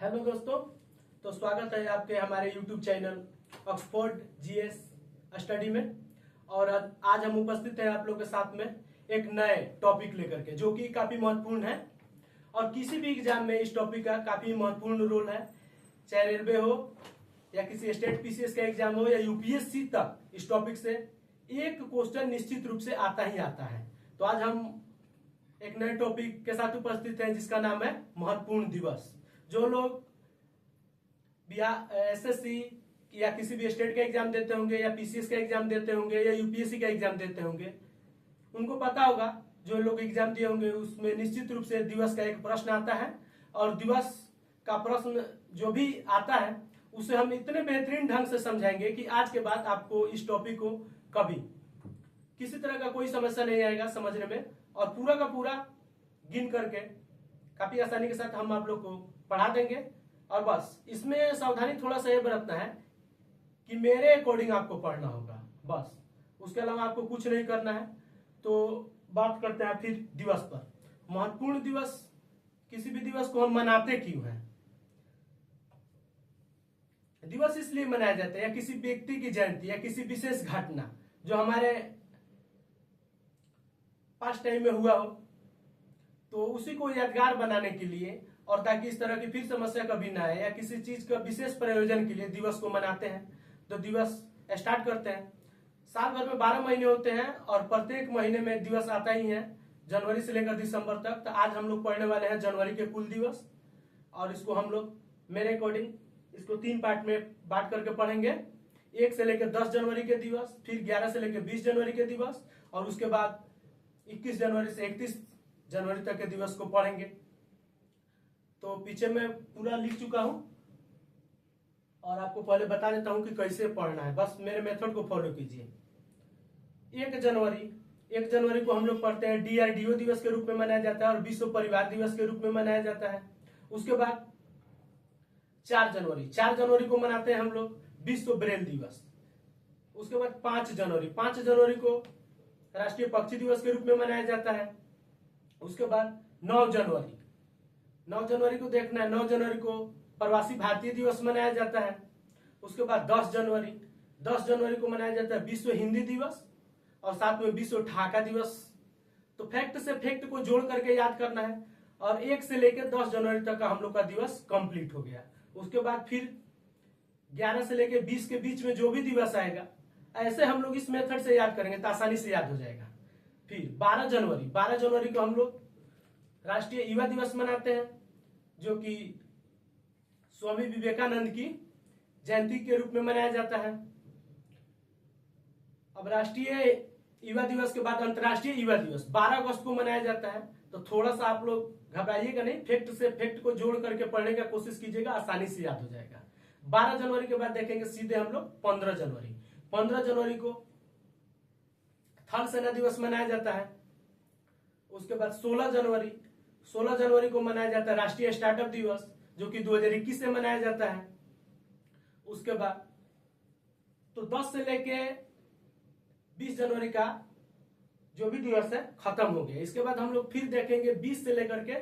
Hello दोस्तों, तो स्वागत है आपके हमारे YouTube channel Oxford GS study में। और आज हम उपस्थित हैं आप लोग के साथ में एक नए टॉपिक लेकर के, जो कि काफी महत्वपूर्ण है और किसी भी एग्जाम में इस टॉपिक का काफी महत्वपूर्ण रोल है। चाहे रेलवे हो या किसी स्टेट पीसीएस का एग्जाम हो या यूपीएससी तक, इस टॉपिक से एक क्वेश्चन निश्चित रूप से आता ही आता है। तो आज हम एक नए टॉपिक के साथ उपस्थित हैं जिसका नाम है महत्वपूर्ण दिवस। जो लोग एसएससी या किसी भी स्टेट का एग्जाम देते होंगे या पीसीएस का एग्जाम देते होंगे या यूपीएससी का एग्जाम देते होंगे, उनको पता होगा, जो लोग एग्जाम दिए होंगे उसमें निश्चित रूप से दिवस का एक प्रश्न आता है। और दिवस का प्रश्न जो भी आता है उसे हम इतने बेहतरीन ढंग से समझाएंगे कि आज के बाद आपको इस टॉपिक को कभी किसी तरह का कोई समस्या नहीं आएगा समझने में, और पूरा का पूरा गिन करके काफी आसानी के साथ हम आप लोग को पढ़ा देंगे। और बस इसमें सावधानी थोड़ा सा ये बरतना है कि मेरे अकॉर्डिंग आपको पढ़ना होगा, बस उसके अलावा आपको कुछ नहीं करना है। तो बात करते हैं फिर दिवस पर। महत्वपूर्ण दिवस, किसी भी दिवस को हम मनाते क्यों हैं? दिवस इसलिए मनाया जाता है, या किसी व्यक्ति की जयंती या किसी विशेष घटना जो हमारे पास्ट टाइम में हुआ हो, तो उसी को यादगार बनाने के लिए और ताकि इस तरह की फिर समस्या कभी ना आए, या किसी चीज का विशेष प्रयोजन के लिए दिवस को मनाते हैं। तो दिवस स्टार्ट करते हैं। साल भर में 12 महीने होते हैं और प्रत्येक महीने में दिवस आता ही है, जनवरी से लेकर दिसंबर तक। तो आज हम लोग पढ़ने वाले हैं जनवरी के कुल दिवस, और इसको हम लोग मेरे अकॉर्डिंग इसको 3 पार्ट में बांट करके पढ़ेंगे। 1 से लेकर 10 जनवरी के दिवस, फिर 11 से लेकर 20 जनवरी के दिवस, और उसके बाद 21 जनवरी से 31 जनवरी तक के दिवस को पढ़ेंगे। तो पीछे मैं पूरा लिख चुका हूं और आपको पहले बता देता हूं कि कैसे पढ़ना है, बस मेरे मेथड को फॉलो कीजिए। 1 जनवरी को हम लोग पढ़ते हैं डीआरडीओ दिवस के रूप में मनाया जाता है और विश्व परिवार दिवस के रूप में मनाया जाता है। उसके बाद 4 जनवरी को मनाते हैं हम लोग विश्व ब्रेल दिवस। उसके बाद 5 जनवरी को राष्ट्रीय पक्षी दिवस के रूप में मनाया जाता है। उसके बाद 9 जनवरी को देखना है, 9 जनवरी को प्रवासी भारतीय दिवस मनाया जाता है। उसके बाद 10 जनवरी को मनाया जाता है विश्व हिंदी दिवस और साथ में विश्व ढाका दिवस। तो फैक्ट से फैक्ट को जोड़ करके याद करना है, और 1 से लेकर 10 जनवरी तक का हम लोग का दिवस कंप्लीट हो गया। उसके बाद फिर 11 से लेकर 20 के बीच में जो भी दिवस आएगा, ऐसे हम लोग इस मेथड से याद करेंगे तो आसानी से याद हो जाएगा। फिर 12 जनवरी को हम लोग राष्ट्रीय युवा दिवस मनाते हैं, जो कि स्वामी विवेकानंद की जयंती के रूप में मनाया जाता है। अब राष्ट्रीय युवा दिवस के बाद अंतर्राष्ट्रीय युवा दिवस 12 अगस्त को मनाया जाता है। तो थोड़ा सा आप लोग घबराइएगा नहीं, फैक्ट से फैक्ट को जोड़ करके पढ़ने का कोशिश कीजिएगा, आसानी से याद हो जाएगा। 12 जनवरी के बाद देखेंगे सीधे हम लोग 15 जनवरी को थल सेना दिवस मनाया जाता है। उसके बाद 16 जनवरी को मनाया जाता है राष्ट्रीय स्टार्टअप दिवस, जो कि 2021 से मनाया जाता है। उसके बाद तो 10 से लेके 20 जनवरी का जो भी दिवस है खत्म हो गया। इसके बाद हम लोग फिर देखेंगे 20 से लेकर के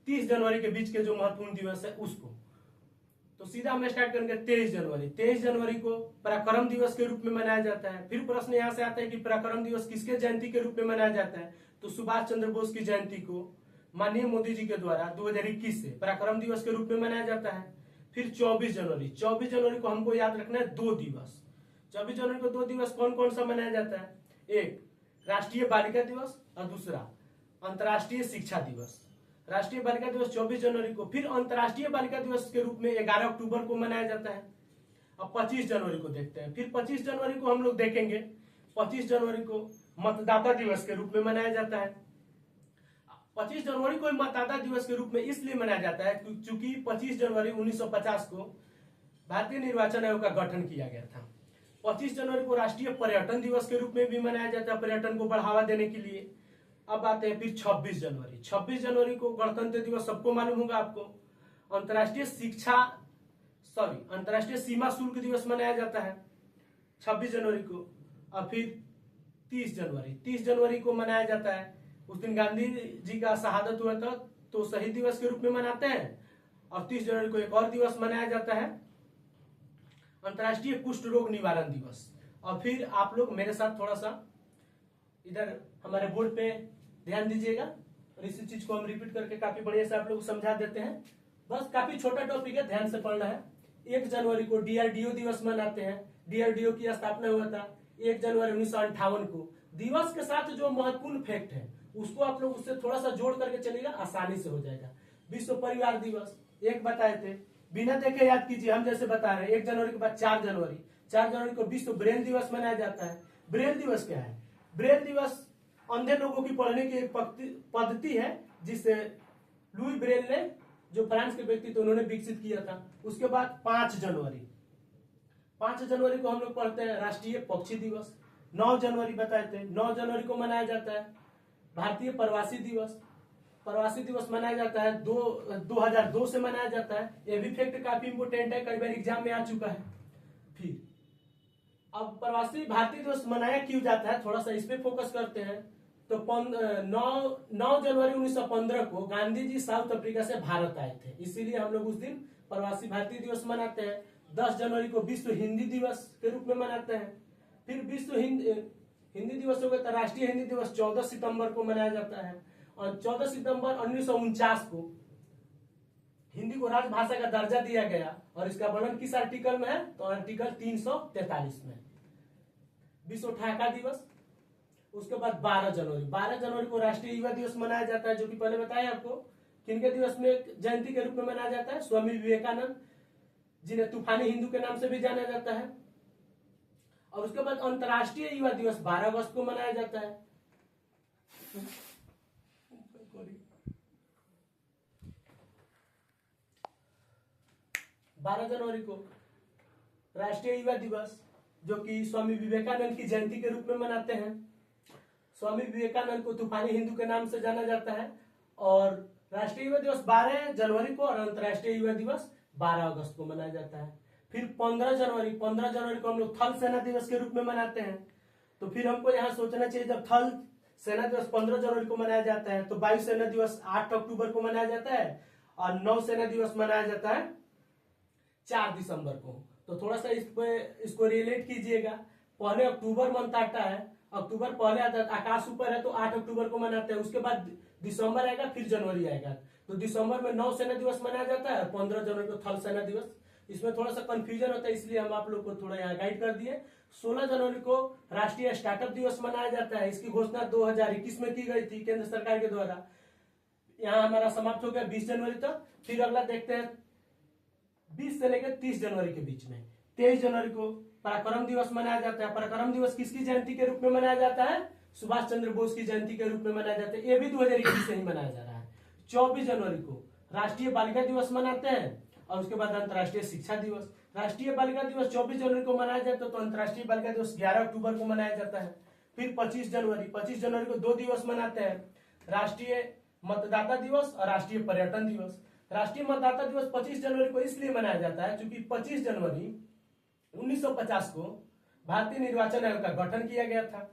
30 जनवरी के बीच के जो महत्वपूर्ण दिवस है उसको। तो सीधा हम स्टार्ट करेंगे 23 जनवरी को पराक्रम दिवस के रूप में मनाया जाता है। फिर प्रश्न यहां से आता है कि पराक्रम दिवस किसके जयंती के रूप में मनाया जाता है? तो सुभाष चंद्र बोस की जयंती को माननीय मोदी जी के द्वारा 2021 से पराक्रम दिवस के रूप में मनाया जाता है। फिर 24 जनवरी को हमको याद रखना है 2 दिवस। 24 जनवरी को 2 दिवस कौन कौन सा मनाया जाता है? एक राष्ट्रीय बालिका दिवस और दूसरा अंतर्राष्ट्रीय शिक्षा दिवस। राष्ट्रीय बालिका दिवस 24 जनवरी को, फिर अंतर्राष्ट्रीय बालिका दिवस के रूप में 11 अक्टूबर को मनाया जाता है। अब 25 जनवरी को देखते हैं। फिर 25 जनवरी को हम लोग देखेंगे 25 जनवरी को मतदाता दिवस के रूप में मनाया जाता है। 25 जनवरी को मतदाता दिवस के रूप में इसलिए मनाया जाता है क्योंकि 25 जनवरी 1950 को भारतीय निर्वाचन आयोग का गठन किया गया था। 25 जनवरी को राष्ट्रीय पर्यटन दिवस के रूप में भी मनाया जाता है, पर्यटन को बढ़ावा देने के लिए। अब आते हैं फिर 26 जनवरी को गणतंत्र दिवस सबको मालूम होगा आपको। अंतर्राष्ट्रीय सीमा शुल्क दिवस मनाया जाता है 26 जनवरी को। और फिर 30 जनवरी को मनाया जाता है, उस दिन गांधी जी का शहादत हुआ था, तो शहीद दिवस के रूप में मनाते हैं। और 30 जनवरी को एक और दिवस मनाया जाता है, अंतर्राष्ट्रीय कुष्ठ रोग निवारण दिवस। और फिर आप लोग मेरे साथ थोड़ा सा इधर हमारे बोर्ड पे ध्यान दीजिएगा, और इसी चीज को हम रिपीट करके काफी बढ़िया से आप लोग को समझा देते हैं। बस काफी छोटा टॉपिक है, ध्यान से पढ़ना है। 1 जनवरी को DRDO दिवस मनाते हैं। DRDO की स्थापना हुआ था 1 जनवरी 1958 को। दिवस के साथ जो महत्वपूर्ण फैक्ट है उसको आप लोग उससे थोड़ा सा जोड़ करके चलेगा, आसानी से हो जाएगा। विश्व परिवार दिवस एक बताए थे, बिना देखे याद कीजिए। हम जैसे बता रहे हैं 1 जनवरी के बाद 4 जनवरी को विश्व ब्रेल दिवस मनाया जाता है। ब्रेल दिवस क्या है? ब्रेल दिवस अंधे लोगों की पढ़ने की एक पद्धति है जिसे लुई ब्रेल ने, जो फ्रांस के व्यक्ति थे, उन्होंने विकसित किया था। उसके बाद 5 जनवरी को हम लोग पढ़ते हैं राष्ट्रीय पक्षी दिवस। 9 जनवरी बताए थे, 9 जनवरी को मनाया जाता है भारतीय प्रवासी दिवस। प्रवासी दिवस मनाया जाता है 2002 से मनाया जाता है। यह भी फैक्ट काफी इंपोर्टेंट है, कई बार एग्जाम में आ चुका है। फिर अब प्रवासी भारतीय दिवस मनाया क्यों जाता है, थोड़ा सा इस पे फोकस करते हैं। तो 9 जनवरी 1915 को गांधी जी साउथ अफ्रीका से भारत आए थे, इसीलिए हम लोग उस दिन प्रवासी भारतीय दिवस मनाते हैं। 10 जनवरी को विश्व हिंदी दिवस के रूप में मनाते हैं। फिर विश्व हिंदी दिवस हो गया था। राष्ट्रीय हिंदी दिवस 14 सितंबर को मनाया जाता है, और 14 सितंबर 1949 को हिंदी को राजभाषा का दर्जा दिया गया। और इसका वर्णन किस आर्टिकल में है? तो आर्टिकल 343 में। विश्व ठहाका दिवस। उसके बाद 12 जनवरी को राष्ट्रीय युवा दिवस मनाया जाता है, जो कि पहले बताया आपको। किनके दिवस में जयंती के रूप में मनाया जाता है? स्वामी विवेकानंद, जिन्हें तूफानी हिंदू के नाम से भी जाना जाता है। और उसके बाद अंतर्राष्ट्रीय युवा दिवस 12 अगस्त को मनाया जाता है। 12 जनवरी को राष्ट्रीय युवा दिवस, जो कि स्वामी विवेकानंद की जयंती के रूप में मनाते हैं। स्वामी विवेकानंद को तूफानी हिंदू के नाम से जाना जाता है। और राष्ट्रीय युवा दिवस 12 जनवरी को और अंतर्राष्ट्रीय युवा दिवस 12 अगस्त को मनाया जाता है। फिर 15 जनवरी को हम लोग थल सेना दिवस के रूप में मनाते हैं। तो फिर हमको यहाँ सोचना चाहिए, जब थल सेना दिवस 15 जनवरी को मनाया जाता है, तो वायु सेना दिवस 8 अक्टूबर को मनाया जाता है, और नौ सेना दिवस मनाया जाता है 4 दिसंबर को। तो थोड़ा सा इसको रिलेट कीजिएगा। पहले अक्टूबर मंथ आता है, अक्टूबर पहले आता है, आकाश ऊपर है, तो 8 अक्टूबर को मनाते हैं। उसके बाद दिसंबर आएगा, फिर जनवरी आएगा। तो दिसंबर में नौ सेना दिवस मनाया जाता है, 15 जनवरी को थल सेना दिवस। इसमें थोड़ा सा कंफ्यूजन होता है, इसलिए हम आप लोग को थोड़ा यहाँ गाइड कर दिए। 16 जनवरी को राष्ट्रीय स्टार्टअप दिवस मनाया जाता है। इसकी घोषणा 2021 में की गई थी केंद्र सरकार के द्वारा। यहाँ हमारा समाप्त हो गया 20 जनवरी तक। फिर अगला देखते हैं 20 से लेकर 30 जनवरी के बीच में। 23 जनवरी को पराक्रम दिवस मनाया जाता है। पराक्रम दिवस किसकी जयंती के रूप में मनाया जाता है? सुभाष चंद्र बोस की जयंती के रूप में मनाया जाता है। ये भी 2021 से ही मनाया जा रहा है। 24 जनवरी को राष्ट्रीय बालिका दिवस मनाते हैं, और उसके बाद अंतर्राष्ट्रीय शिक्षा दिवस। राष्ट्रीय बालिका दिवस 24 जनवरी को मनाया जाता है, तो अंतर्राष्ट्रीय बालिका दिवस 11 अक्टूबर को मनाया जाता है। फिर 25 जनवरी को 2 दिवस मनाते हैं, राष्ट्रीय मतदाता दिवस और राष्ट्रीय पर्यटन दिवस। राष्ट्रीय मतदाता दिवस 25 जनवरी को इसलिए मनाया जाता है क्योंकि 25 जनवरी 1950 को भारतीय निर्वाचन आयोग का गठन किया गया था।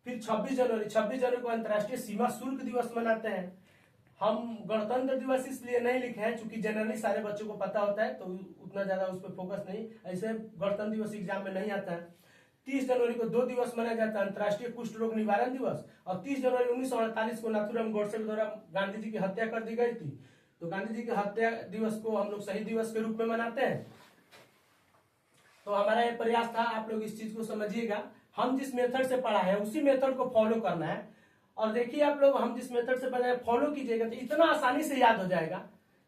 फिर 26 जनवरी को अंतर्राष्ट्रीय सीमा शुल्क दिवस मनाते हैं। हम गणतंत्र दिवस इसलिए नहीं लिखे हैं क्योंकि जनरली सारे बच्चों को पता होता है, तो उतना ज्यादा उस पर फोकस नहीं, ऐसे गणतंत्र दिवस एग्जाम में नहीं आता है। 30 जनवरी को 2 दिवस मनाया जाता है, अंतर्राष्ट्रीय कुष्ठ रोग निवारण दिवस। और 30 जनवरी 1948 को नाथूराम गोडसे के द्वारा गांधी जी की हत्या कर दी गई थी, तो गांधी जी की हत्या दिवस को हम लोग शहीद दिवस के रूप में मनाते हैं। तो हमारा ये प्रयास था, आप लोग इस चीज को समझिएगा। हम जिस मेथड से पढ़ा है उसी मेथड को फॉलो करना है। और देखिए आप लोग, हम जिस मेथड से पढ़ा है फॉलो कीजिएगा तो इतना आसानी से याद हो जाएगा,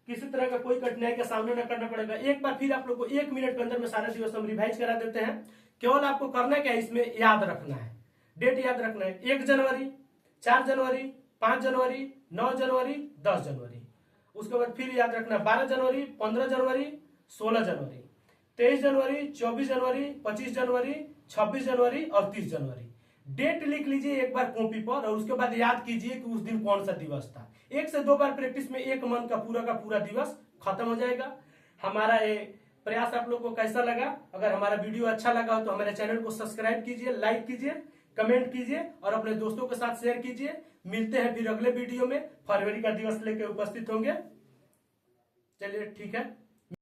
किसी तरह का कोई कठिनाई का सामना न करना पड़ेगा। एक बार फिर आप लोग को 1 मिनट के अंदर में सारा दिवस हम रिवाइज करा देते हैं। केवल आपको करना क्या है, इसमें याद रखना है, डेट याद रखना है। 1 जनवरी, 4 जनवरी, 5 जनवरी, 9 जनवरी, 10 जनवरी। उसके बाद फिर याद रखना 12 जनवरी, 15 जनवरी, 16 जनवरी, 23 जनवरी, 24 जनवरी, 25 जनवरी, 26 जनवरी और 30 जनवरी। डेट लिख लीजिए एक बार कॉपी पर, और उसके बाद याद कीजिए कि उस दिन कौन सा दिवस था। 1 से 2 बार प्रैक्टिस में 1 मंथ का पूरा दिवस खत्म हो जाएगा। हमारा ये प्रयास आप लोग को कैसा लगा? अगर हमारा वीडियो अच्छा लगा हो तो हमारे चैनल को सब्सक्राइब कीजिए, लाइक कीजिए, कमेंट कीजिए और अपने दोस्तों के साथ शेयर कीजिए। मिलते हैं फिर अगले वीडियो में। फरवरी का दिवस लेकर उपस्थित होंगे। चलिए ठीक है।